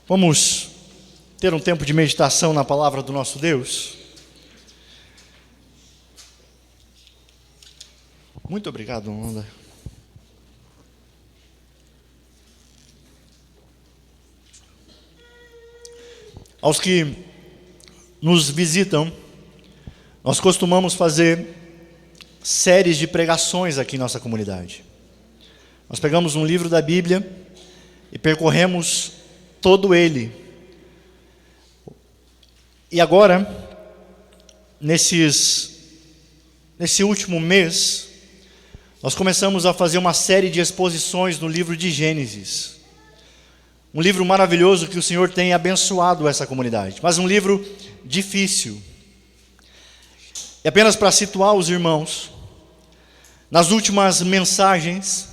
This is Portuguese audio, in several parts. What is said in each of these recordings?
Vamos ter um tempo de meditação na palavra do nosso Deus. Muito obrigado, Amanda. Aos que nos visitam, nós costumamos fazer séries de pregações aqui em nossa comunidade. Nós pegamos um livro da Bíblia e percorremos todo ele. E agora, nesse último mês, nós começamos a fazer uma série de exposições no livro de Gênesis. Um livro maravilhoso que o Senhor tem abençoado essa comunidade, mas um livro difícil. E apenas para situar os irmãos, nas últimas mensagens,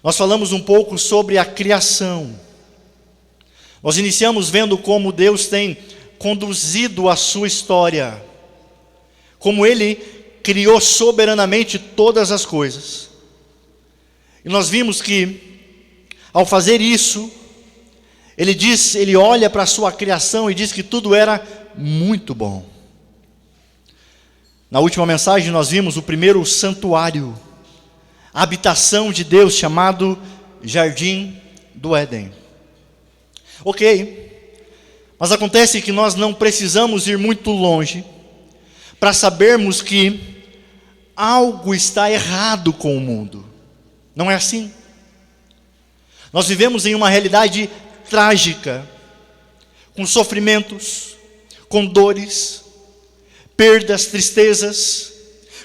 nós falamos um pouco sobre a criação. Nós iniciamos vendo como Deus tem conduzido a sua história, como Ele criou soberanamente todas as coisas. E nós vimos que, ao fazer isso, Ele olha para a sua criação e diz que tudo era muito bom. Na última mensagem nós vimos o primeiro santuário, a habitação de Deus, chamado Jardim do Éden. Ok, mas acontece que nós não precisamos ir muito longe para sabermos que algo está errado com o mundo. Não é assim? Nós vivemos em uma realidade trágica, com sofrimentos, com dores, perdas, tristezas,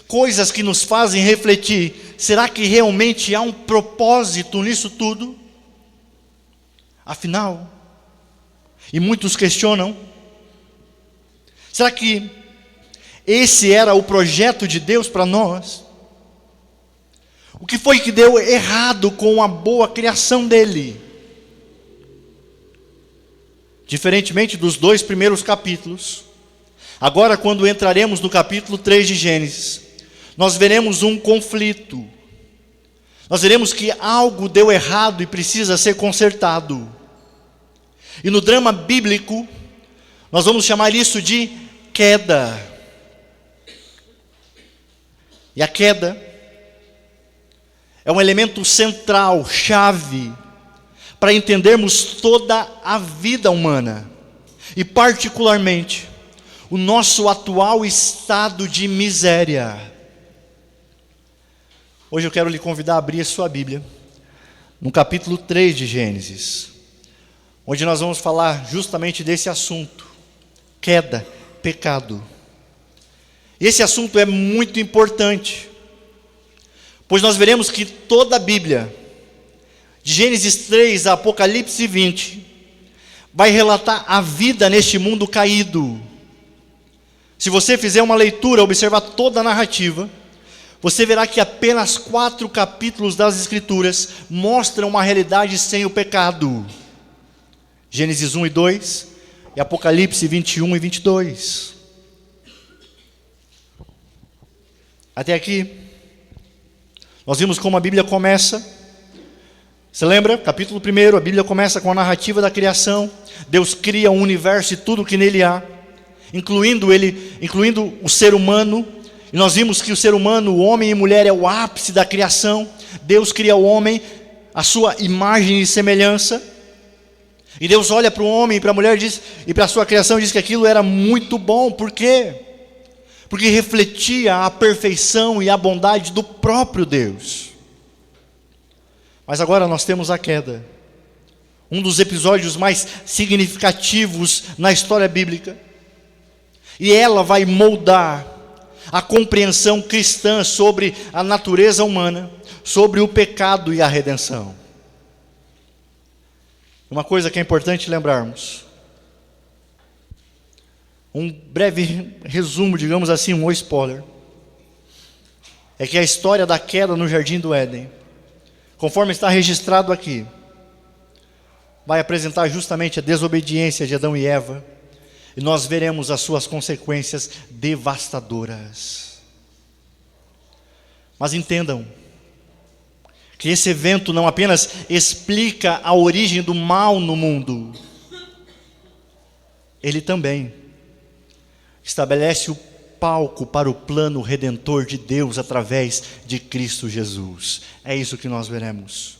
coisas que nos fazem refletir: será que realmente há um propósito nisso tudo? Afinal, e muitos questionam, será que esse era o projeto de Deus para nós? O que foi que deu errado com a boa criação dele? Diferentemente dos 2 primeiros capítulos, agora quando entraremos no capítulo 3 de Gênesis, nós veremos um conflito. Nós veremos que algo deu errado e precisa ser consertado. E no drama bíblico, nós vamos chamar isso de queda. E a queda é um elemento central, chave, para entendermos toda a vida humana. E particularmente, o nosso atual estado de miséria. Hoje eu quero lhe convidar a abrir a sua Bíblia, no capítulo 3 de Gênesis, onde nós vamos falar justamente desse assunto: queda, pecado. E esse assunto é muito importante, pois nós veremos que toda a Bíblia, de Gênesis 3 a Apocalipse 20, vai relatar a vida neste mundo caído. Se você fizer uma leitura, observar toda a narrativa, você verá que apenas 4 capítulos das Escrituras mostram uma realidade sem o pecado. Gênesis 1 e 2 e Apocalipse 21 e 22. Até aqui, nós vimos como a Bíblia começa. Você lembra? Capítulo 1, a Bíblia começa com a narrativa da criação. Deus cria o universo e tudo que nele há, incluindo o ser humano. E nós vimos que o ser humano, o homem e mulher, é o ápice da criação. Deus cria o homem à sua imagem e semelhança. E Deus olha para o homem e para a mulher e para a sua criação e diz que aquilo era muito bom. Por quê? Porque refletia a perfeição e a bondade do próprio Deus. Mas agora nós temos a queda, um dos episódios mais significativos na história bíblica. E ela vai moldar a compreensão cristã sobre a natureza humana, sobre o pecado e a redenção. Uma coisa que é importante lembrarmos, um breve resumo, digamos assim, um spoiler, é que a história da queda no Jardim do Éden, conforme está registrado aqui, vai apresentar justamente a desobediência de Adão e Eva, e nós veremos as suas consequências devastadoras. Mas entendam que esse evento não apenas explica a origem do mal no mundo, Ele também estabelece o palco para o plano redentor de Deus através de Cristo Jesus. É isso que nós veremos.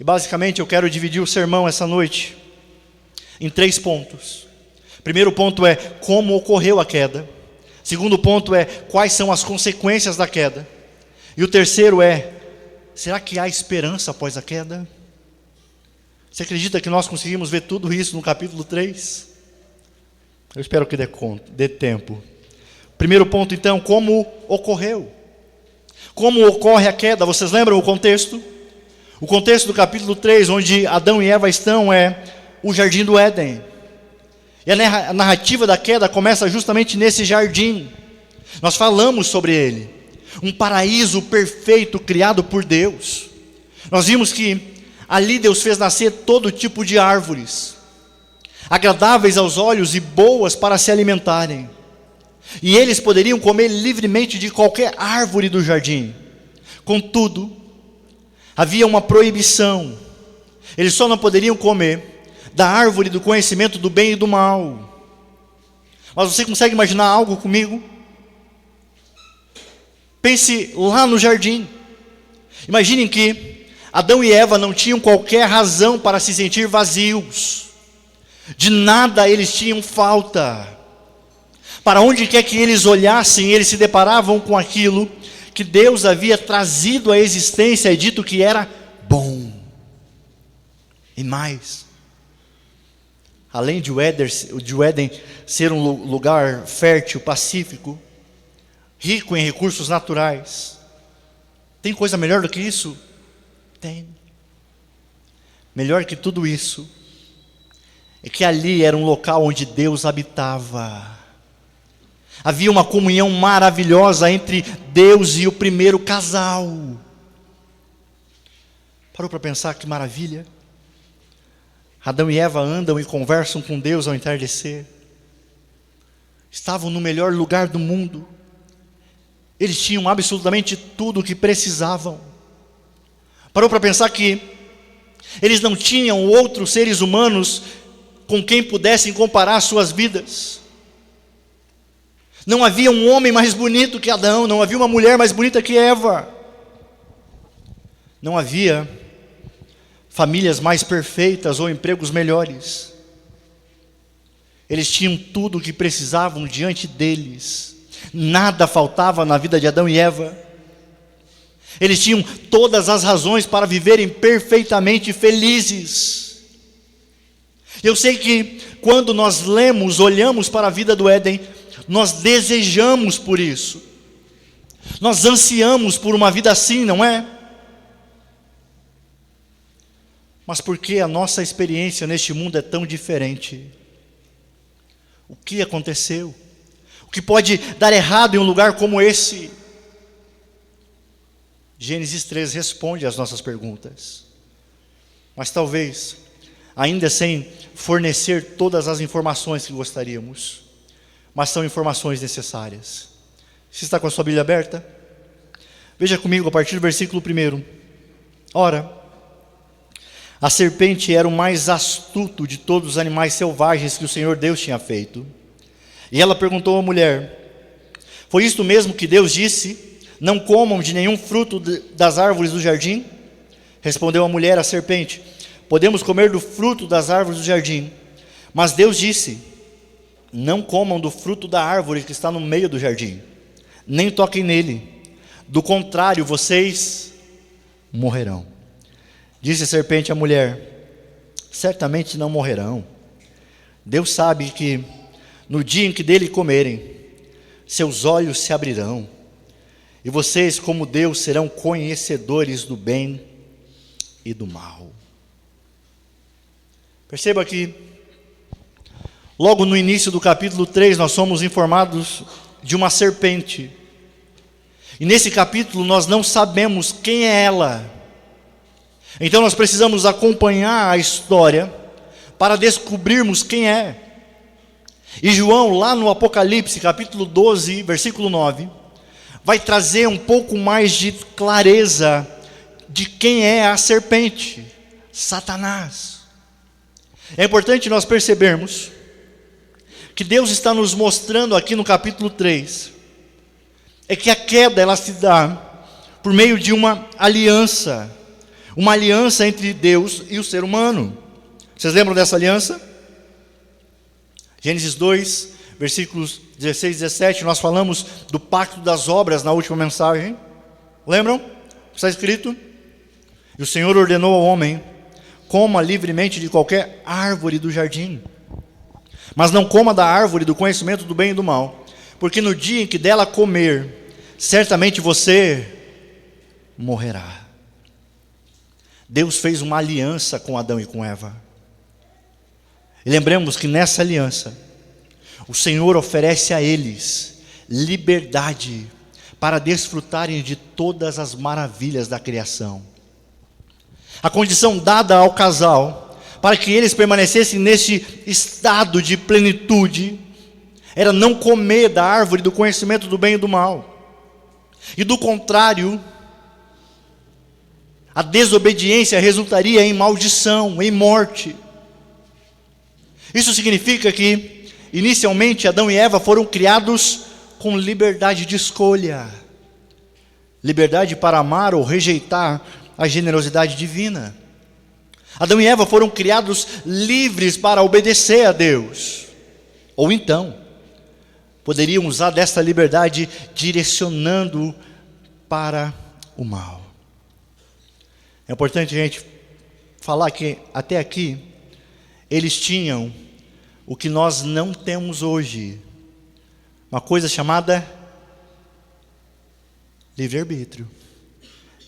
E basicamente eu quero dividir o sermão essa noite em 3 pontos. Primeiro ponto é como ocorreu a queda. Segundo ponto é quais são as consequências da queda. E o terceiro é, será que há esperança após a queda? Você acredita que nós conseguimos ver tudo isso no capítulo 3? Eu espero que dê tempo. Primeiro ponto então, como ocorreu? Como ocorre a queda? Vocês lembram o contexto? O contexto do capítulo 3, onde Adão e Eva estão, é o jardim do Éden. E a narrativa da queda começa justamente nesse jardim. Nós falamos sobre ele. Um paraíso perfeito criado por Deus. Nós vimos que ali Deus fez nascer todo tipo de árvores, agradáveis aos olhos e boas para se alimentarem. E eles poderiam comer livremente de qualquer árvore do jardim. Contudo, havia uma proibição. Eles só não poderiam comer da árvore do conhecimento do bem e do mal. Mas você consegue imaginar algo comigo? Pense lá no jardim. Imaginem que Adão e Eva não tinham qualquer razão para se sentir vazios. De nada eles tinham falta. Para onde quer que eles olhassem, eles se deparavam com aquilo que Deus havia trazido à existência e dito que era bom. E mais, além de o Éden ser um lugar fértil, pacífico, rico em recursos naturais, tem coisa melhor do que isso? Tem. Melhor que tudo isso é que ali era um local onde Deus habitava. Havia uma comunhão maravilhosa entre Deus e o primeiro casal. Parou para pensar que maravilha? Adão e Eva andam e conversam com Deus ao entardecer. Estavam no melhor lugar do mundo. Eles tinham absolutamente tudo o que precisavam. Parou para pensar que eles não tinham outros seres humanos com quem pudessem comparar suas vidas. Não havia um homem mais bonito que Adão, não havia uma mulher mais bonita que Eva. Não havia famílias mais perfeitas ou empregos melhores. Eles tinham tudo o que precisavam diante deles. Nada faltava na vida de Adão e Eva. Eles tinham todas as razões para viverem perfeitamente felizes. Eu sei que quando nós lemos, olhamos para a vida do Éden, nós desejamos por isso. Nós ansiamos por uma vida assim, não é? Mas por que a nossa experiência neste mundo é tão diferente? O que aconteceu? O que pode dar errado em um lugar como esse? Gênesis 3 responde às nossas perguntas. Mas talvez, ainda sem fornecer todas as informações que gostaríamos, mas são informações necessárias. Você está com a sua Bíblia aberta? Veja comigo a partir do versículo 1. Ora, a serpente era o mais astuto de todos os animais selvagens que o Senhor Deus tinha feito. E ela perguntou à mulher: foi isto mesmo que Deus disse? Não comam de nenhum fruto das árvores do jardim? Respondeu a mulher à serpente: podemos comer do fruto das árvores do jardim. Mas Deus disse: não comam do fruto da árvore que está no meio do jardim, nem toquem nele, do contrário vocês morrerão. Disse a serpente à mulher: certamente não morrerão. Deus sabe que no dia em que dele comerem, seus olhos se abrirão, e vocês, como Deus, serão conhecedores do bem e do mal. Perceba que logo no início do capítulo 3, nós somos informados de uma serpente. E nesse capítulo nós não sabemos quem é ela. Então nós precisamos acompanhar a história para descobrirmos quem é. E João, lá no Apocalipse, capítulo 12, versículo 9, vai trazer um pouco mais de clareza de quem é a serpente, Satanás. É importante nós percebermos que Deus está nos mostrando aqui no capítulo 3, é que a queda ela se dá por meio de uma aliança entre Deus e o ser humano. Vocês lembram dessa aliança? Gênesis 2, versículos 16 e 17, nós falamos do pacto das obras na última mensagem. Lembram? Está escrito: e o Senhor ordenou ao homem: coma livremente de qualquer árvore do jardim, mas não coma da árvore do conhecimento do bem e do mal, porque no dia em que dela comer, certamente você morrerá. Deus fez uma aliança com Adão e com Eva. E lembremos que nessa aliança, o Senhor oferece a eles liberdade para desfrutarem de todas as maravilhas da criação. A condição dada ao casal, para que eles permanecessem nesse estado de plenitude, era não comer da árvore do conhecimento do bem e do mal. E do contrário, a desobediência resultaria em maldição, em morte. Isso significa que, inicialmente, Adão e Eva foram criados com liberdade de escolha, liberdade para amar ou rejeitar a generosidade divina. Adão e Eva foram criados livres para obedecer a Deus, ou então poderiam usar desta liberdade direcionando para o mal. É importante a gente falar que até aqui eles tinham o que nós não temos hoje, uma coisa chamada livre-arbítrio.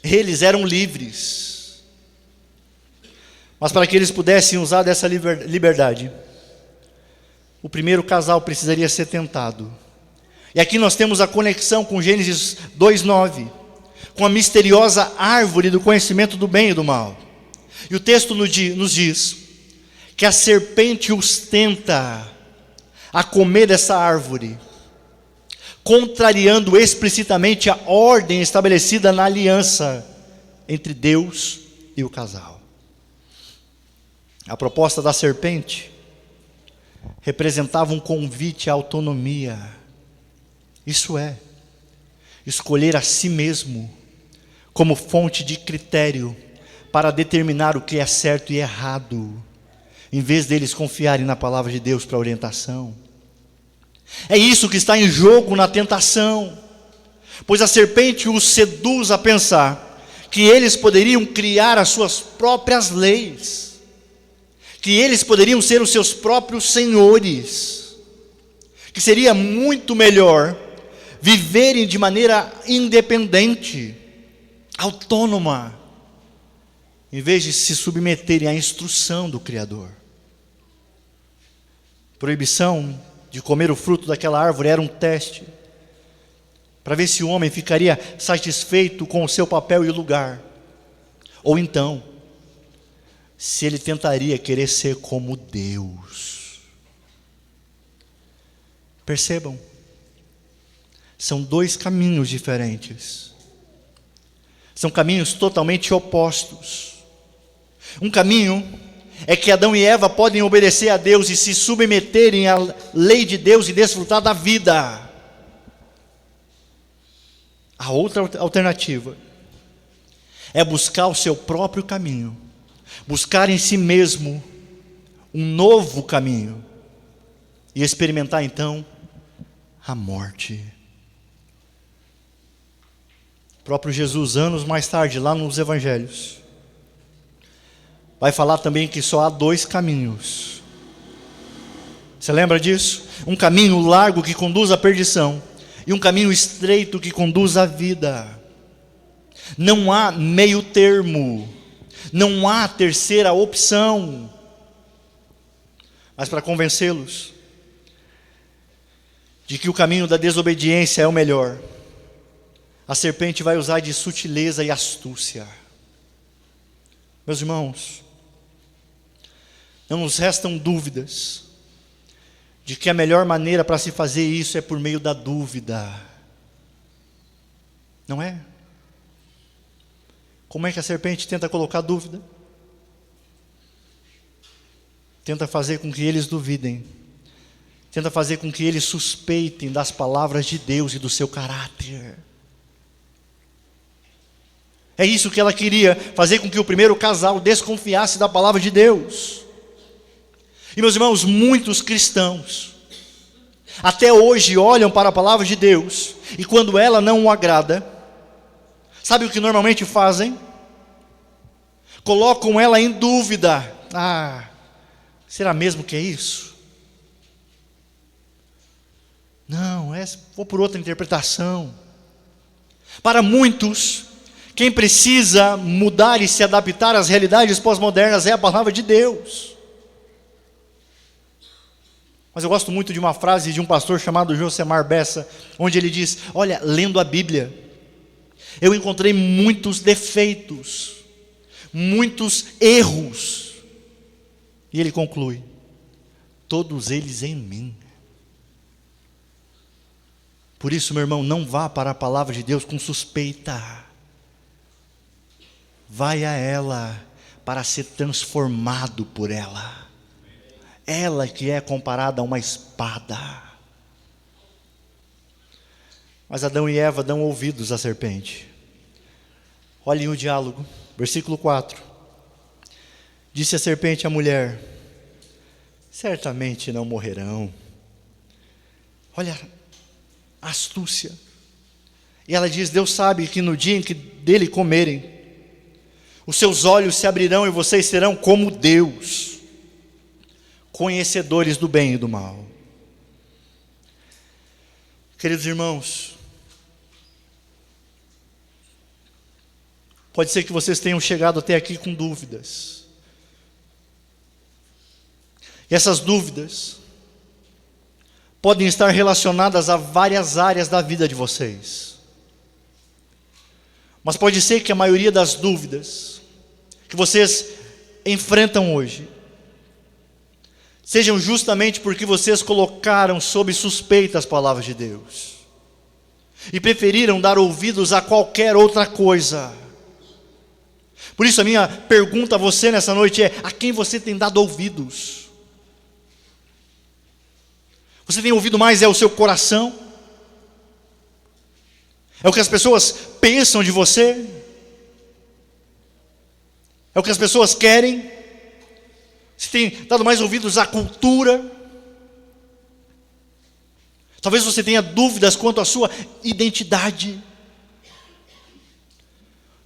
Eles eram livres, mas para que eles pudessem usar dessa liberdade, o primeiro casal precisaria ser tentado. E aqui nós temos a conexão com Gênesis 2:9, com a misteriosa árvore do conhecimento do bem e do mal. E o texto nos diz que a serpente os tenta a comer dessa árvore, contrariando explicitamente a ordem estabelecida na aliança entre Deus e o casal. A proposta da serpente representava um convite à autonomia, isso é, escolher a si mesmo como fonte de critério para determinar o que é certo e errado, em vez deles confiarem na palavra de Deus para orientação. É isso que está em jogo na tentação, pois a serpente os seduz a pensar que eles poderiam criar as suas próprias leis, que eles poderiam ser os seus próprios senhores, que seria muito melhor viverem de maneira independente, autônoma, em vez de se submeterem à instrução do Criador. Proibição de comer o fruto daquela árvore era um teste, para ver se o homem ficaria satisfeito com o seu papel e lugar, ou então, se ele tentaria querer ser como Deus. Percebam, são dois caminhos diferentes, são caminhos totalmente opostos. Um caminho é que Adão e Eva podem obedecer a Deus e se submeterem à lei de Deus e desfrutar da vida. A outra alternativa é buscar o seu próprio caminho, buscar em si mesmo um novo caminho e experimentar então a morte. O próprio Jesus, anos mais tarde, lá nos Evangelhos, vai falar também que só há dois caminhos. Você lembra disso? Um caminho largo que conduz à perdição e um caminho estreito que conduz à vida. Não há meio termo, não há terceira opção. Mas para convencê-los de que o caminho da desobediência é o melhor, a serpente vai usar de sutileza e astúcia. Meus irmãos, não nos restam dúvidas de que a melhor maneira para se fazer isso é por meio da dúvida. Não é? Como é que a serpente tenta colocar dúvida? Tenta fazer com que eles duvidem tenta fazer com que eles suspeitem das palavras de Deus e do seu caráter. É isso que ela queria, fazer com que o primeiro casal desconfiasse da palavra de Deus. E meus irmãos, muitos cristãos, até hoje olham para a palavra de Deus, e quando ela não o agrada, sabe o que normalmente fazem? Colocam ela em dúvida. Será mesmo que é isso? Não, vou por outra interpretação. Para muitos, quem precisa mudar e se adaptar às realidades pós-modernas é a palavra de Deus. Mas eu gosto muito de uma frase de um pastor chamado Josemar Bessa, onde ele diz: olha, lendo a Bíblia, eu encontrei muitos defeitos, muitos erros. E ele conclui: todos eles em mim. Por isso, meu irmão, não vá para a palavra de Deus com suspeita. Vai a ela para ser transformado por ela. Ela que é comparada a uma espada. Mas Adão e Eva dão ouvidos à serpente. Olhem o diálogo, versículo 4. Disse a serpente à mulher: certamente não morrerão. Olha a astúcia. E ela diz: Deus sabe que no dia em que dele comerem, os seus olhos se abrirão e vocês serão como Deus, conhecedores do bem e do mal. Queridos irmãos, pode ser que vocês tenham chegado até aqui com dúvidas. E essas dúvidas podem estar relacionadas a várias áreas da vida de vocês. Mas pode ser que a maioria das dúvidas que vocês enfrentam hoje sejam justamente porque vocês colocaram sob suspeita as palavras de Deus e preferiram dar ouvidos a qualquer outra coisa. Por isso a minha pergunta a você nessa noite é: a quem você tem dado ouvidos? Você tem ouvido mais o seu coração? É o que as pessoas pensam de você? É o que as pessoas querem? Você tem dado mais ouvidos à cultura? Talvez você tenha dúvidas quanto à sua identidade.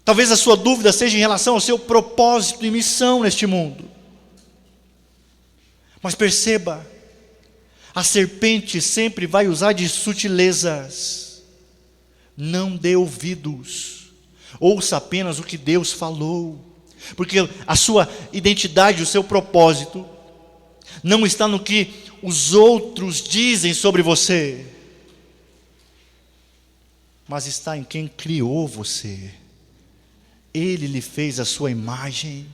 Talvez a sua dúvida seja em relação ao seu propósito e missão neste mundo. Mas perceba, a serpente sempre vai usar de sutilezas. Não dê ouvidos, ouça apenas o que Deus falou, porque a sua identidade, o seu propósito, não está no que os outros dizem sobre você, mas está em quem criou você. Ele lhe fez a sua imagem,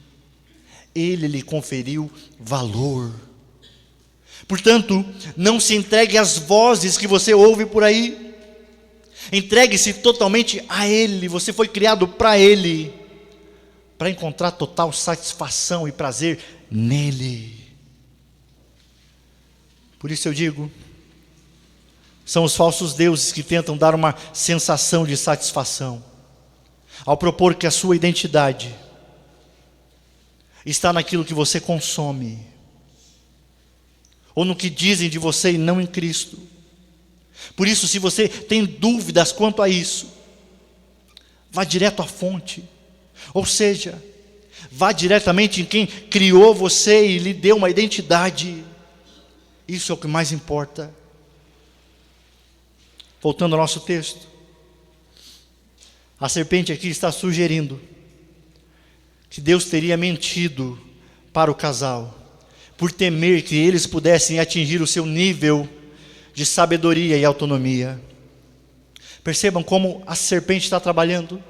Ele lhe conferiu valor. Portanto, não se entregue às vozes que você ouve por aí. Entregue-se totalmente a Ele. Você foi criado para Ele, para encontrar total satisfação e prazer nele. Por isso eu digo, são os falsos deuses que tentam dar uma sensação de satisfação, ao propor que a sua identidade está naquilo que você consome, ou no que dizem de você e não em Cristo. Por isso, se você tem dúvidas quanto a isso, vá direto à fonte. Ou seja, vá diretamente em quem criou você e lhe deu uma identidade. Isso é o que mais importa. Voltando ao nosso texto, a serpente aqui está sugerindo que Deus teria mentido para o casal, por temer que eles pudessem atingir o seu nível de sabedoria e autonomia. Percebam como a serpente está trabalhando.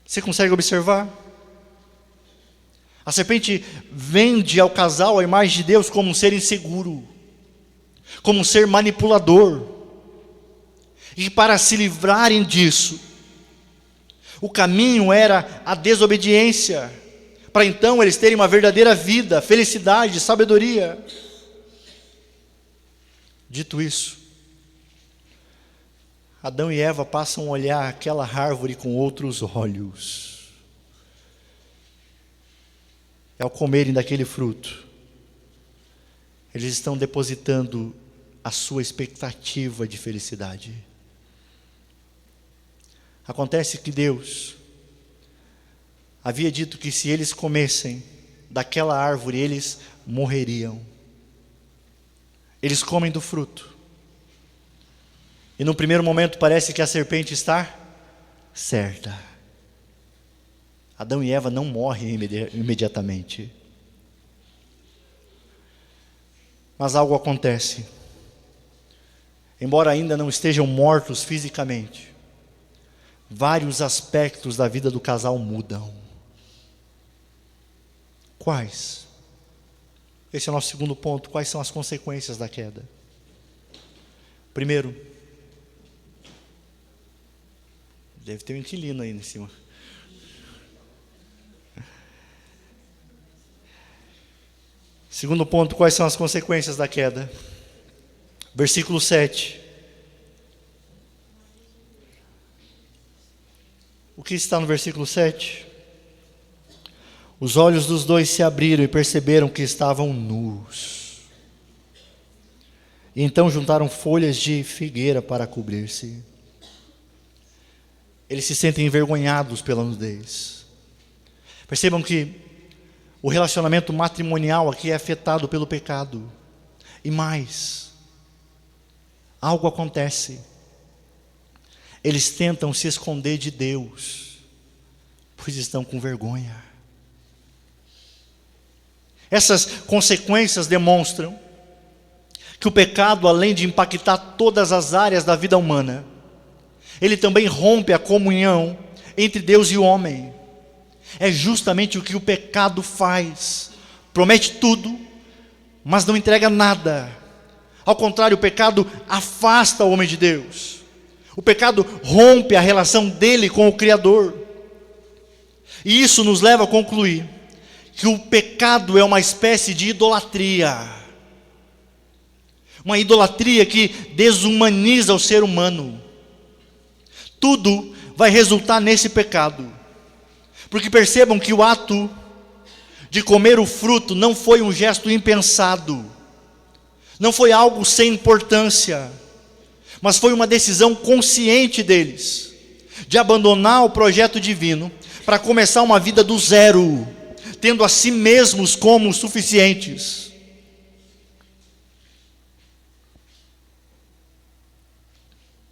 Você consegue observar? A serpente vende ao casal a imagem de Deus como um ser inseguro, como um ser manipulador. E para se livrarem disso, o caminho era a desobediência, para então eles terem uma verdadeira vida, felicidade, sabedoria. Dito isso, Adão e Eva passam a olhar aquela árvore com outros olhos. Ao comerem daquele fruto, eles estão depositando a sua expectativa de felicidade. Acontece que Deus havia dito que se eles comessem daquela árvore, eles morreriam. Eles comem do fruto. E no primeiro momento parece que a serpente está certa. Adão e Eva não morrem imediatamente. Mas algo acontece. Embora ainda não estejam mortos fisicamente, vários aspectos da vida do casal mudam. Quais? Esse é o nosso segundo ponto. Quais são as consequências da queda? Primeiro, deve ter um inquilino aí em cima. Segundo ponto, quais são as consequências da queda? Versículo 7. O que está no versículo 7? Os olhos dos dois se abriram e perceberam que estavam nus. E então juntaram folhas de figueira para cobrir-se. Eles se sentem envergonhados pela nudez. Percebam que o relacionamento matrimonial aqui é afetado pelo pecado. E mais, algo acontece. Eles tentam se esconder de Deus, pois estão com vergonha. Essas consequências demonstram que o pecado, além de impactar todas as áreas da vida humana, ele também rompe a comunhão entre Deus e o homem. É justamente o que o pecado faz. Promete tudo, mas não entrega nada. Ao contrário, o pecado afasta o homem de Deus. O pecado rompe a relação dele com o Criador. E isso nos leva a concluir que o pecado é uma espécie de idolatria. Uma idolatria que desumaniza o ser humano. Tudo vai resultar nesse pecado. Porque percebam que o ato de comer o fruto não foi um gesto impensado. Não foi algo sem importância. Mas foi uma decisão consciente deles, de abandonar o projeto divino, para começar uma vida do zero, tendo a si mesmos como suficientes.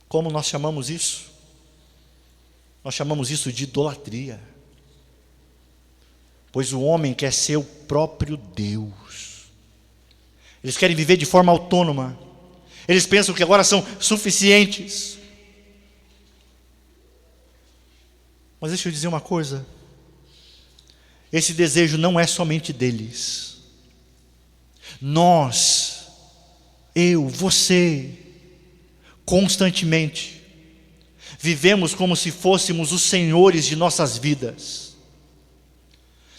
Como nós chamamos isso? Nós chamamos isso de idolatria. Pois o homem quer ser o próprio Deus. Eles querem viver de forma autônoma. Eles pensam que agora são suficientes. Mas deixa eu dizer uma coisa. Esse desejo não é somente deles. Nós, eu, você, constantemente, vivemos como se fôssemos os senhores de nossas vidas.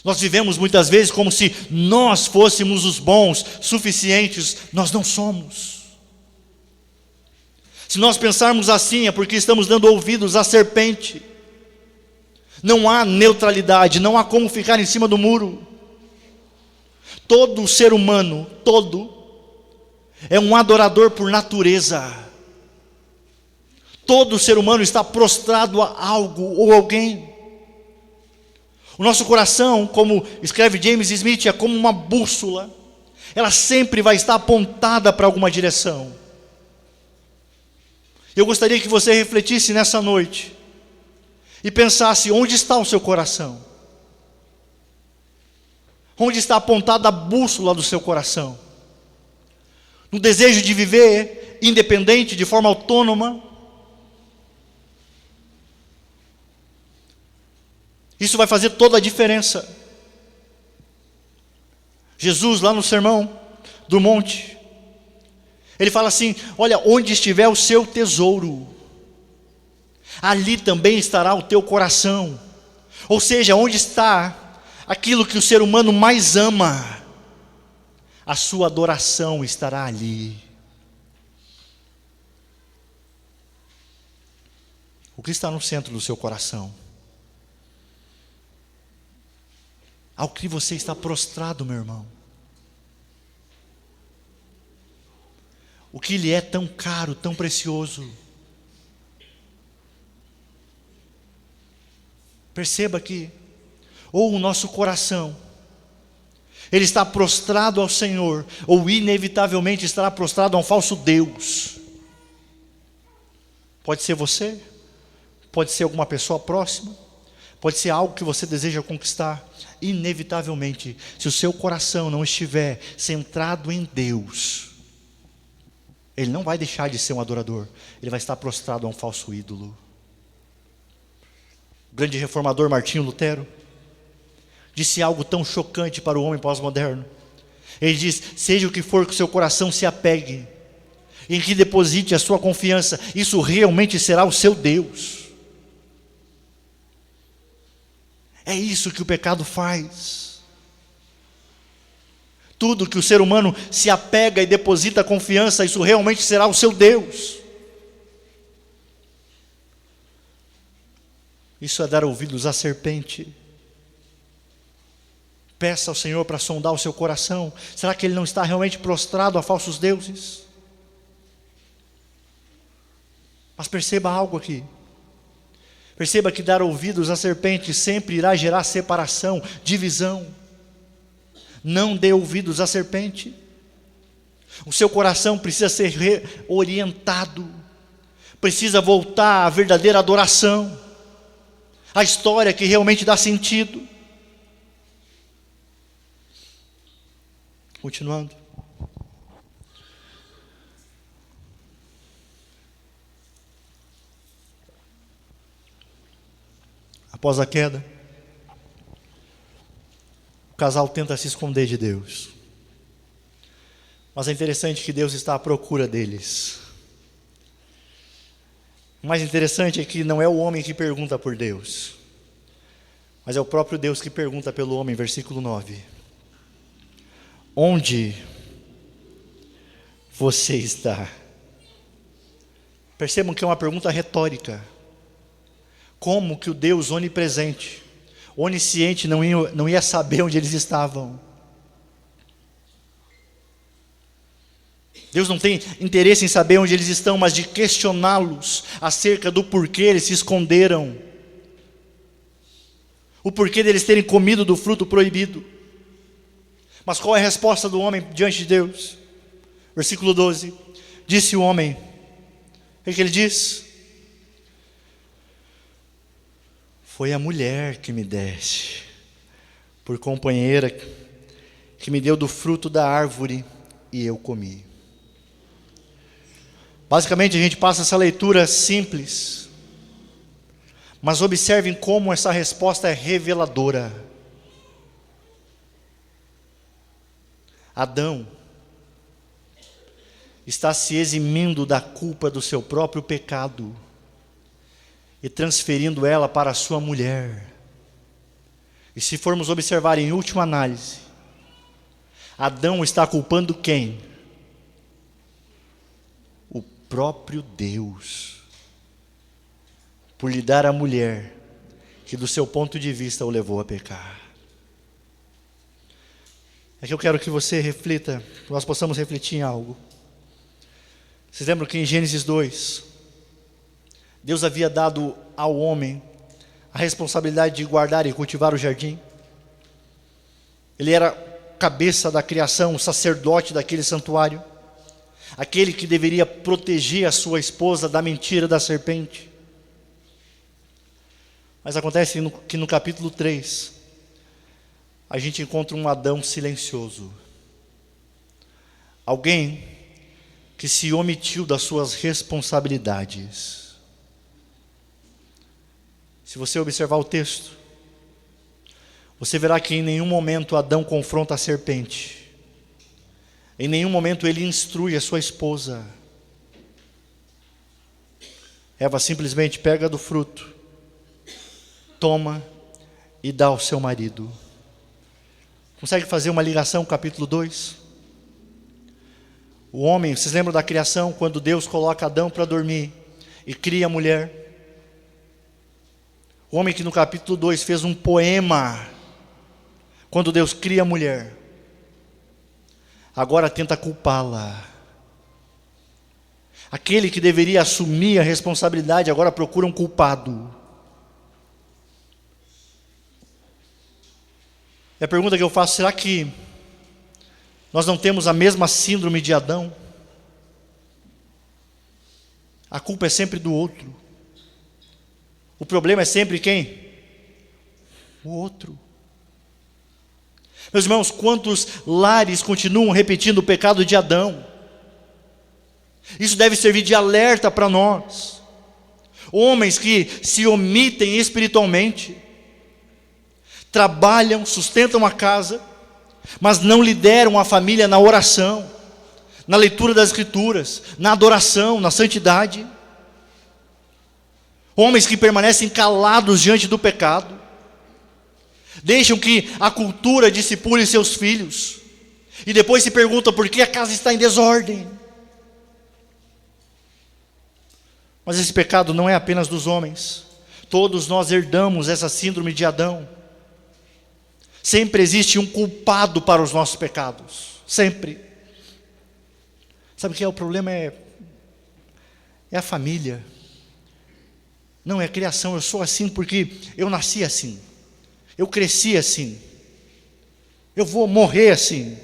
Nós vivemos muitas vezes como se nós fôssemos os bons, suficientes. Nós não somos. Se nós pensarmos assim, é porque estamos dando ouvidos à serpente. Não há neutralidade, não há como ficar em cima do muro. Todo ser humano, é um adorador por natureza. Todo ser humano está prostrado a algo ou alguém. O nosso coração, como escreve James Smith, é como uma bússola. Ela sempre vai estar apontada para alguma direção. Eu gostaria que você refletisse nessa noite e pensasse: onde está o seu coração? Onde está apontada a bússola do seu coração? No desejo de viver independente, de forma autônoma? Isso vai fazer toda a diferença. Jesus, lá no Sermão do Monte, ele fala assim: olha, onde estiver o seu tesouro, ali também estará o teu coração. Ou seja, onde está aquilo que o ser humano mais ama, a sua adoração estará ali. O que está no centro do seu coração? Ao que você está prostrado, meu irmão? O que lhe é tão caro, tão precioso? Perceba que, ou o nosso coração, ele está prostrado ao Senhor, ou inevitavelmente estará prostrado a um falso Deus. Pode ser você, pode ser alguma pessoa próxima, pode ser algo que você deseja conquistar. Inevitavelmente, se o seu coração não estiver centrado em Deus, ele não vai deixar de ser um adorador, ele vai estar prostrado a um falso ídolo. O grande reformador Martinho Lutero disse algo tão chocante para o homem pós-moderno. Ele diz: seja o que for que o seu coração se apegue, em que deposite a sua confiança, isso realmente será o seu Deus. É isso que o pecado faz. Tudo que o ser humano se apega e deposita confiança, isso realmente será o seu Deus. Isso é dar ouvidos à serpente. Peça ao Senhor para sondar o seu coração. Será que ele não está realmente prostrado a falsos deuses? Mas perceba algo aqui. Perceba que dar ouvidos à serpente sempre irá gerar separação, divisão. Não dê ouvidos à serpente. O seu coração precisa ser reorientado. Precisa voltar à verdadeira adoração. A história que realmente dá sentido. Continuando. Após a queda, o casal tenta se esconder de Deus. Mas é interessante que Deus está à procura deles. O mais interessante é que não é o homem que pergunta por Deus, mas é o próprio Deus que pergunta pelo homem, versículo 9. Onde você está? Percebam que é uma pergunta retórica. Como que o Deus onipresente, onisciente não ia saber onde eles estavam? Deus não tem interesse em saber onde eles estão, mas de questioná-los acerca do porquê eles se esconderam. O porquê deles terem comido do fruto proibido. Mas qual é a resposta do homem diante de Deus? Versículo 12. Disse o homem, o que ele diz? Foi a mulher que me deste por companheira, que me deu do fruto da árvore e eu comi. Basicamente a gente passa essa leitura simples, mas observem como essa resposta é reveladora. Adão está se eximindo da culpa do seu próprio pecado e transferindo ela para a sua mulher. E se formos observar em última análise, Adão está culpando quem? O próprio Deus, por lhe dar a mulher que do seu ponto de vista o levou a pecar. É que eu quero que você reflita, que nós possamos refletir em algo. Vocês lembram que em Gênesis 2, Deus havia dado ao homem a responsabilidade de guardar e cultivar o jardim? Ele era cabeça da criação, o sacerdote daquele santuário, aquele que deveria proteger a sua esposa da mentira da serpente. Mas acontece que no capítulo 3, a gente encontra um Adão silencioso. Alguém que se omitiu das suas responsabilidades. Se você observar o texto, você verá que em nenhum momento Adão confronta a serpente. Em nenhum momento ele instrui a sua esposa. Eva simplesmente pega do fruto, toma e dá ao seu marido. Consegue fazer uma ligação com o capítulo 2? O homem, vocês lembram da criação, quando Deus coloca Adão para dormir e cria a mulher? O homem que no capítulo 2 fez um poema, quando Deus cria a mulher, agora tenta culpá-la. Aquele que deveria assumir a responsabilidade, agora procura um culpado. E a pergunta que eu faço, será que nós não temos a mesma síndrome de Adão? A culpa é sempre do outro. O problema é sempre quem? O outro. Meus irmãos, quantos lares continuam repetindo o pecado de Adão? Isso deve servir de alerta para nós. Homens que se omitem espiritualmente, trabalham, sustentam a casa, mas não lideram a família na oração, na leitura das Escrituras, na adoração, na santidade. Homens que permanecem calados diante do pecado, deixam que a cultura discipule seus filhos, e depois se perguntam por que a casa está em desordem. Mas esse pecado não é apenas dos homens, todos nós herdamos essa síndrome de Adão. Sempre existe um culpado para os nossos pecados, sempre. Sabe o que é o problema? É a família. Não, é a criação. Eu sou assim porque eu nasci assim, eu cresci assim, eu vou morrer assim.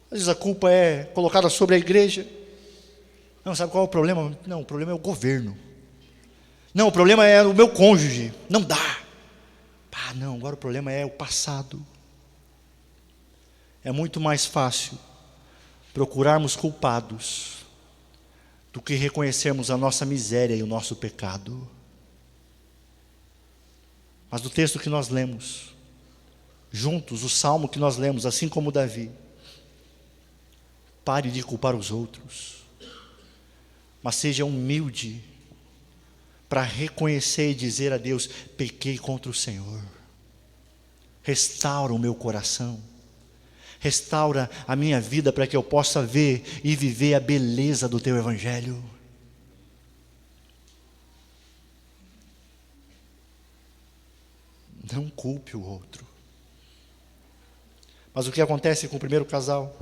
Às vezes a culpa é colocada sobre a igreja. Não, sabe qual é o problema? Não, o problema é o governo. Não, o problema é o meu cônjuge. Não dá. Não, agora o problema é o passado. É muito mais fácil procurarmos culpados do que reconhecermos a nossa miséria e o nosso pecado. Mas do texto que nós lemos, juntos, o salmo que nós lemos, assim como Davi, pare de culpar os outros, mas seja humilde para reconhecer e dizer a Deus: pequei contra o Senhor. Restaura o meu coração, restaura a minha vida para que eu possa ver e viver a beleza do teu evangelho. Não culpe o outro. Mas o que acontece com o primeiro casal?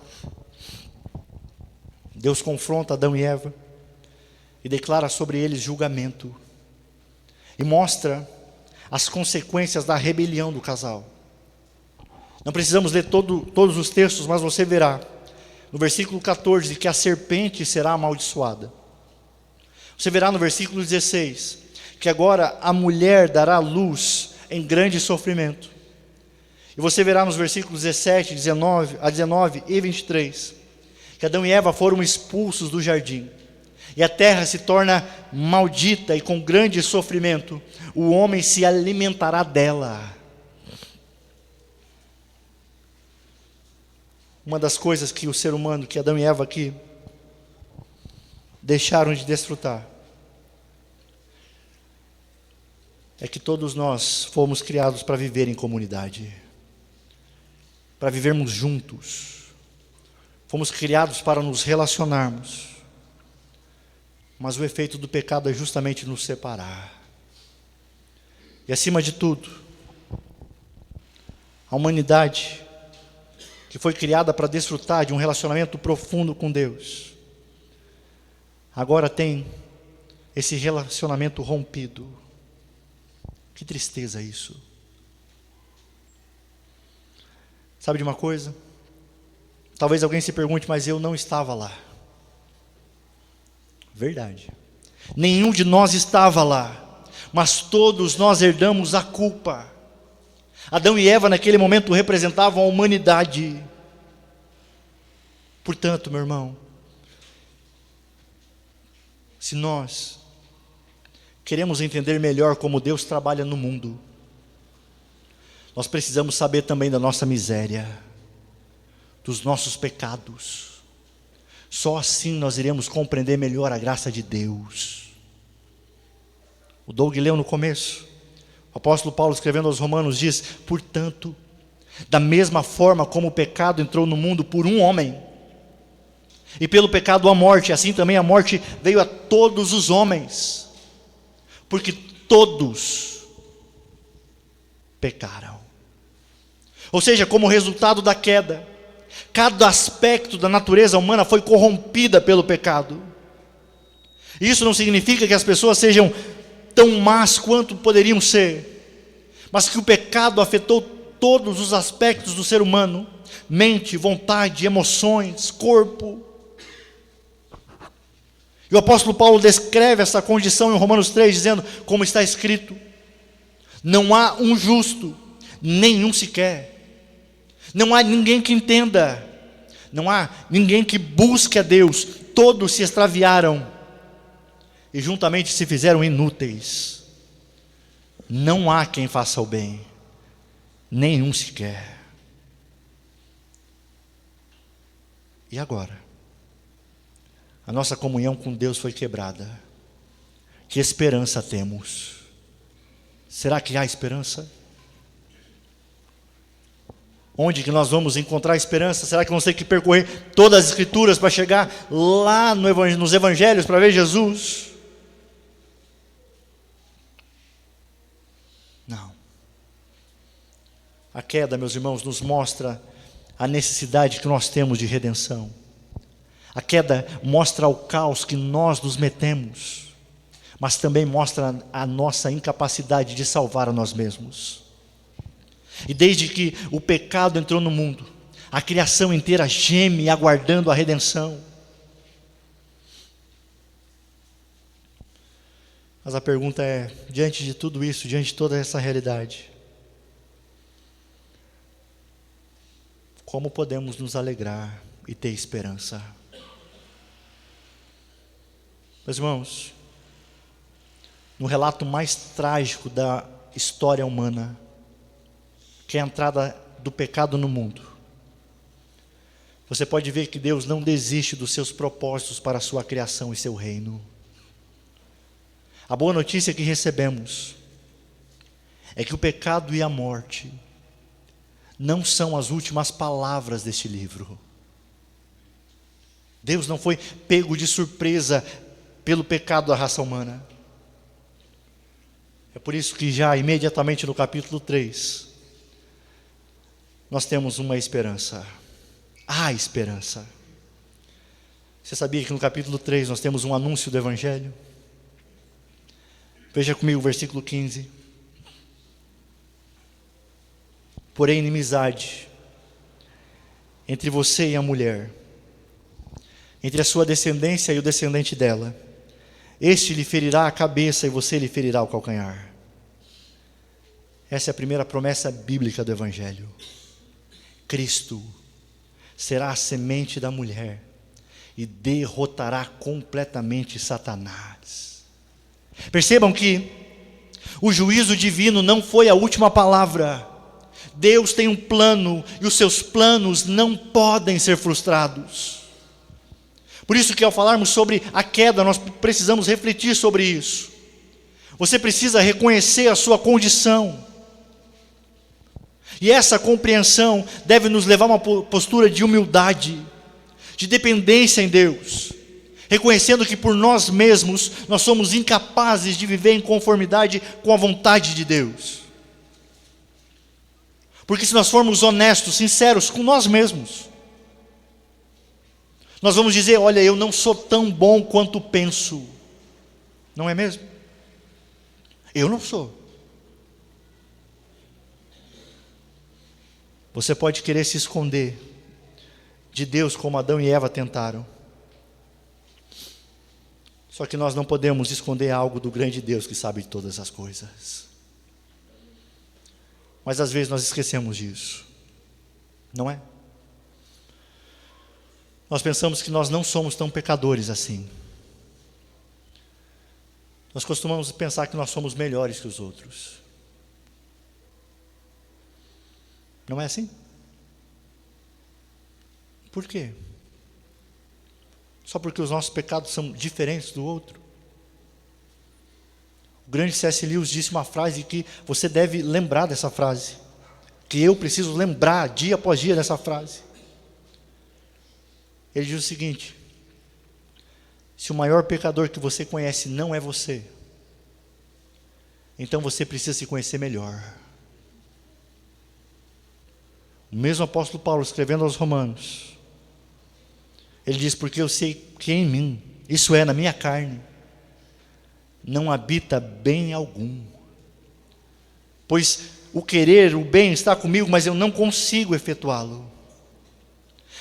Deus confronta Adão e Eva e declara sobre eles julgamento, e mostra as consequências da rebelião do casal. Não precisamos ler todos os textos, mas você verá no versículo 14 que a serpente será amaldiçoada. Você verá no versículo 16 que agora a mulher dará luz em grande sofrimento. E você verá nos versículos 17, 19 e 23 que Adão e Eva foram expulsos do jardim, e a terra se torna maldita, e com grande sofrimento o homem se alimentará dela. Uma das coisas que o ser humano, que Adão e Eva aqui deixaram de desfrutar, é que todos nós fomos criados para viver em comunidade, para vivermos juntos. Fomos criados para nos relacionarmos. Mas o efeito do pecado é justamente nos separar. E acima de tudo, a humanidade, que foi criada para desfrutar de um relacionamento profundo com Deus, agora tem esse relacionamento rompido. Que tristeza isso. Sabe de uma coisa? Talvez alguém se pergunte, mas eu não estava lá. Verdade. Nenhum de nós estava lá, mas todos nós herdamos a culpa. Adão e Eva naquele momento representavam a humanidade. Portanto, meu irmão, se nós queremos entender melhor como Deus trabalha no mundo, nós precisamos saber também da nossa miséria, dos nossos pecados. Só assim nós iremos compreender melhor a graça de Deus. O Doug leu no começo, o apóstolo Paulo escrevendo aos Romanos diz: portanto, da mesma forma como o pecado entrou no mundo por um homem, e pelo pecado a morte, assim também a morte veio a todos os homens, porque todos pecaram. Ou seja, como resultado da queda, cada aspecto da natureza humana foi corrompida pelo pecado. Isso não significa que as pessoas sejam tão más quanto poderiam ser, mas que o pecado afetou todos os aspectos do ser humano: mente, vontade, emoções, corpo. E o apóstolo Paulo descreve essa condição em Romanos 3, dizendo, como está escrito: não há um justo, nenhum sequer. Não há ninguém que entenda, não há ninguém que busque a Deus. Todos se extraviaram e juntamente se fizeram inúteis. Não há quem faça o bem, nenhum sequer. E agora? A nossa comunhão com Deus foi quebrada. Que esperança temos? Será que há esperança? Onde que nós vamos encontrar esperança? Será que vamos ter que percorrer todas as escrituras para chegar lá nos evangelhos para ver Jesus? Não. A queda, meus irmãos, nos mostra a necessidade que nós temos de redenção. A queda mostra o caos que nós nos metemos, mas também mostra a nossa incapacidade de salvar a nós mesmos. E desde que o pecado entrou no mundo, a criação inteira geme aguardando a redenção. Mas a pergunta é, diante de tudo isso, diante de toda essa realidade, como podemos nos alegrar e ter esperança? Meus irmãos, no relato mais trágico da história humana, que é a entrada do pecado no mundo, você pode ver que Deus não desiste dos seus propósitos para a sua criação e seu reino. A boa notícia que recebemos é que o pecado e a morte não são as últimas palavras deste livro. Deus não foi pego de surpresa pelo pecado da raça humana. É por isso que já imediatamente no capítulo 3, nós temos uma esperança. Há esperança. Você sabia que no capítulo 3 nós temos um anúncio do Evangelho? Veja comigo o versículo 15. Porém, inimizade entre você e a mulher, entre a sua descendência e o descendente dela. Este lhe ferirá a cabeça e você lhe ferirá o calcanhar. Essa é a primeira promessa bíblica do Evangelho. Cristo será a semente da mulher e derrotará completamente Satanás. Percebam que o juízo divino não foi a última palavra. Deus tem um plano e os seus planos não podem ser frustrados. Por isso que ao falarmos sobre a queda, nós precisamos refletir sobre isso. Você precisa reconhecer a sua condição. E essa compreensão deve nos levar a uma postura de humildade, de dependência em Deus, reconhecendo que por nós mesmos nós somos incapazes de viver em conformidade com a vontade de Deus. Porque se nós formos honestos, sinceros com nós mesmos, nós vamos dizer, olha, eu não sou tão bom quanto penso. Não é mesmo? Eu não sou. Você pode querer se esconder de Deus como Adão e Eva tentaram. Só que nós não podemos esconder algo do grande Deus que sabe de todas as coisas. Mas às vezes nós esquecemos disso. Não é? Nós pensamos que nós não somos tão pecadores assim. Nós costumamos pensar que nós somos melhores que os outros. Não é assim? Por quê? Só porque os nossos pecados são diferentes do outro? O grande C.S. Lewis disse uma frase que você deve lembrar dessa frase, que eu preciso lembrar dia após dia dessa frase. Ele diz o seguinte: se o maior pecador que você conhece não é você, então você precisa se conhecer melhor. O mesmo apóstolo Paulo, escrevendo aos Romanos, ele diz: porque eu sei que em mim, isso é, na minha carne, não habita bem algum. Pois o querer, o bem está comigo, mas eu não consigo efetuá-lo.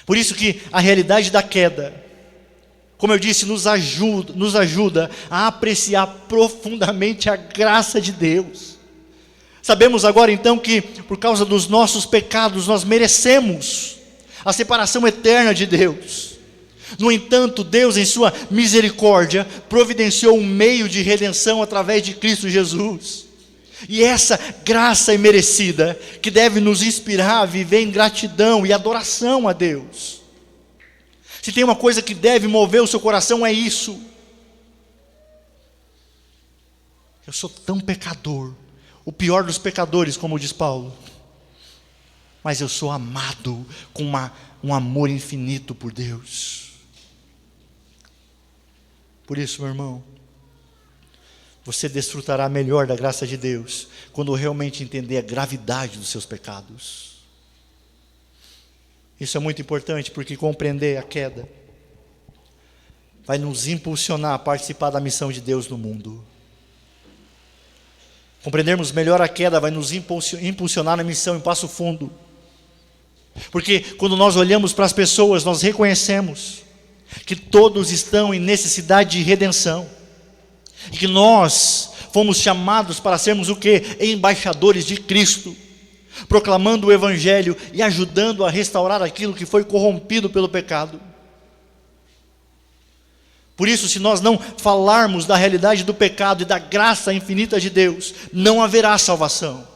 Por isso que a realidade da queda, como eu disse, nos ajuda a apreciar profundamente a graça de Deus. Sabemos agora então que por causa dos nossos pecados nós merecemos a separação eterna de Deus. No entanto, Deus em sua misericórdia providenciou um meio de redenção através de Cristo Jesus. E essa graça imerecida que deve nos inspirar a viver em gratidão e adoração a Deus. Se tem uma coisa que deve mover o seu coração, é isso. Eu sou tão pecador, o pior dos pecadores, como diz Paulo, mas eu sou amado com um amor infinito por Deus. Por isso, meu irmão, você desfrutará melhor da graça de Deus quando realmente entender a gravidade dos seus pecados. Isso é muito importante, porque compreender a queda vai nos impulsionar a participar da missão de Deus no mundo. Compreendermos melhor a queda vai nos impulsionar na missão em Passo Fundo. Porque quando nós olhamos para as pessoas, nós reconhecemos que todos estão em necessidade de redenção. E que nós fomos chamados para sermos o quê? Embaixadores de Cristo, proclamando o Evangelho e ajudando a restaurar aquilo que foi corrompido pelo pecado. Por isso, se nós não falarmos da realidade do pecado e da graça infinita de Deus, não haverá salvação.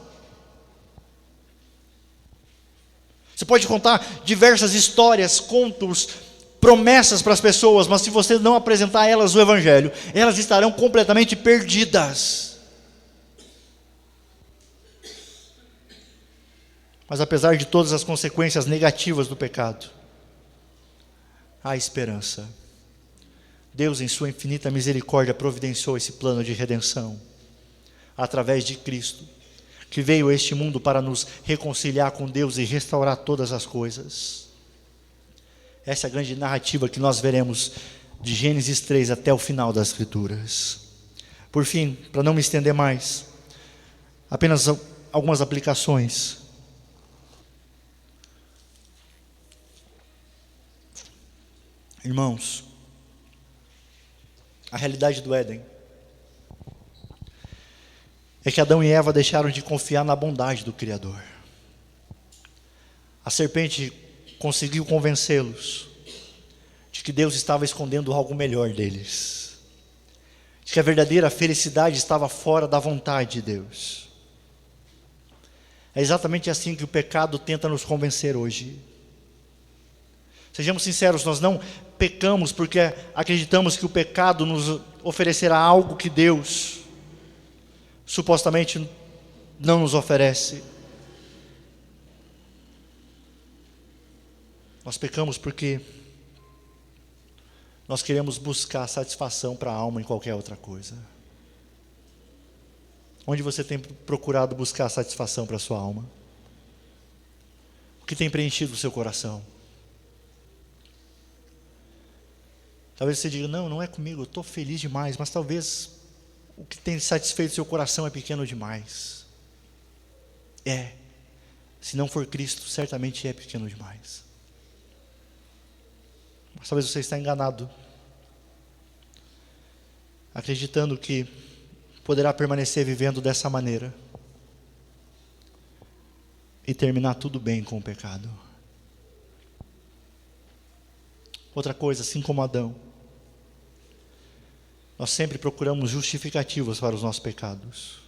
Você pode contar diversas histórias, contos, promessas para as pessoas, mas se você não apresentar a elas o Evangelho, elas estarão completamente perdidas. Mas apesar de todas as consequências negativas do pecado, há esperança. Deus, em sua infinita misericórdia, providenciou esse plano de redenção através de Cristo, que veio a este mundo para nos reconciliar com Deus e restaurar todas as coisas. Essa é a grande narrativa que nós veremos de Gênesis 3 até o final das Escrituras. Por fim, para não me estender mais, apenas algumas aplicações. Irmãos, a realidade do Éden é que Adão e Eva deixaram de confiar na bondade do Criador. A serpente conseguiu convencê-los de que Deus estava escondendo algo melhor deles, de que a verdadeira felicidade estava fora da vontade de Deus. É exatamente assim que o pecado tenta nos convencer hoje. Sejamos sinceros, nós não pecamos porque acreditamos que o pecado nos oferecerá algo que Deus supostamente não nos oferece. Nós pecamos porque nós queremos buscar satisfação para a alma em qualquer outra coisa. Onde você tem procurado buscar satisfação para a sua alma? O que tem preenchido o seu coração? Talvez você diga: não é comigo, eu estou feliz demais, mas talvez o que tem satisfeito o seu coração é pequeno demais. Se não for Cristo, certamente é pequeno demais. Mas talvez você está enganado, acreditando que poderá permanecer vivendo dessa maneira e terminar tudo bem com o pecado. Outra coisa, assim como Adão, nós sempre procuramos justificativas para os nossos pecados.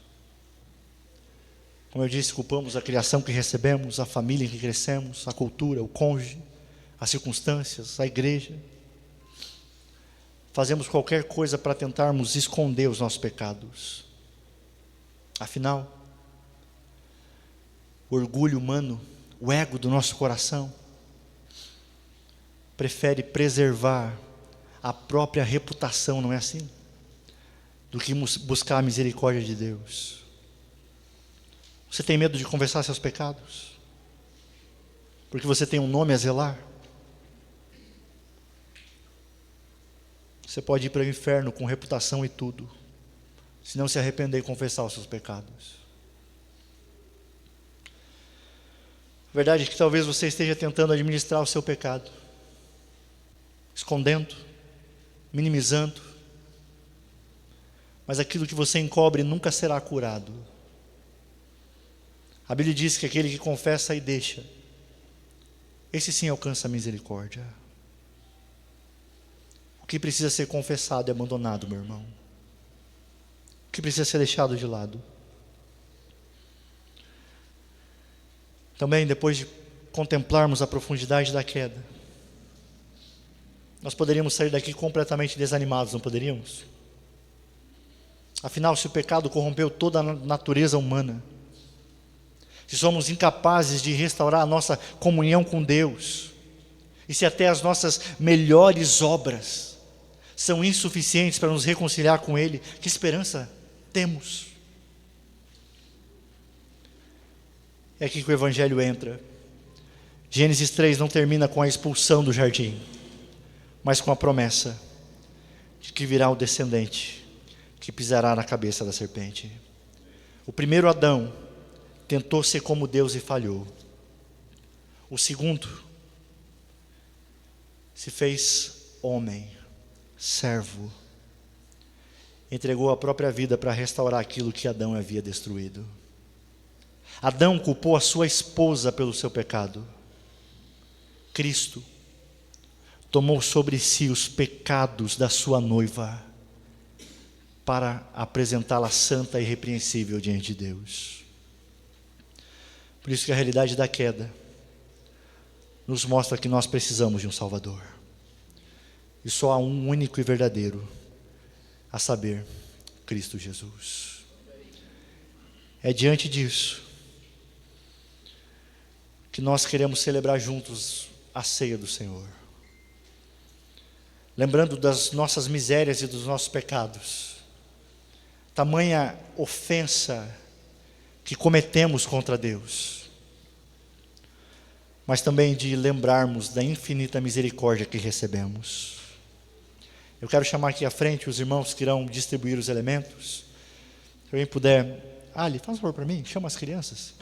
Como eu disse, culpamos a criação que recebemos, a família em que crescemos, a cultura, o cônjuge, as circunstâncias, a igreja. Fazemos qualquer coisa para tentarmos esconder os nossos pecados. Afinal, o orgulho humano, o ego do nosso coração, prefere preservar a própria reputação, não é assim? Do que buscar a misericórdia de Deus. Você tem medo de confessar seus pecados? Porque você tem um nome a zelar? Você pode ir para o inferno com reputação e tudo, se não se arrepender e confessar os seus pecados. A verdade é que talvez você esteja tentando administrar o seu pecado, escondendo, minimizando, mas aquilo que você encobre nunca será curado. A Bíblia diz que aquele que confessa e deixa, esse sim alcança a misericórdia. O que precisa ser confessado e abandonado, meu irmão? O que precisa ser deixado de lado? Também, depois de contemplarmos a profundidade da queda, nós poderíamos sair daqui completamente desanimados, não poderíamos? Afinal, se o pecado corrompeu toda a natureza humana, se somos incapazes de restaurar a nossa comunhão com Deus, e se até as nossas melhores obras são insuficientes para nos reconciliar com Ele, que esperança temos? É aqui que o Evangelho entra. Gênesis 3 não termina com a expulsão do jardim, mas com a promessa de que virá o descendente que pisará na cabeça da serpente. O primeiro Adão tentou ser como Deus e falhou. O segundo se fez homem, servo, entregou a própria vida para restaurar aquilo que Adão havia destruído. Adão culpou a sua esposa pelo seu pecado. Cristo tomou sobre si os pecados da sua noiva para apresentá-la santa e irrepreensível diante de Deus. Por isso que a realidade da queda nos mostra que nós precisamos de um Salvador. E só há um único e verdadeiro, a saber, Cristo Jesus. É diante disso que nós queremos celebrar juntos a ceia do Senhor, lembrando das nossas misérias e dos nossos pecados, tamanha ofensa que cometemos contra Deus, mas também de lembrarmos da infinita misericórdia que recebemos. Eu quero chamar aqui à frente os irmãos que irão distribuir os elementos. Se alguém puder, Ali, faz um favor para mim, chama as crianças.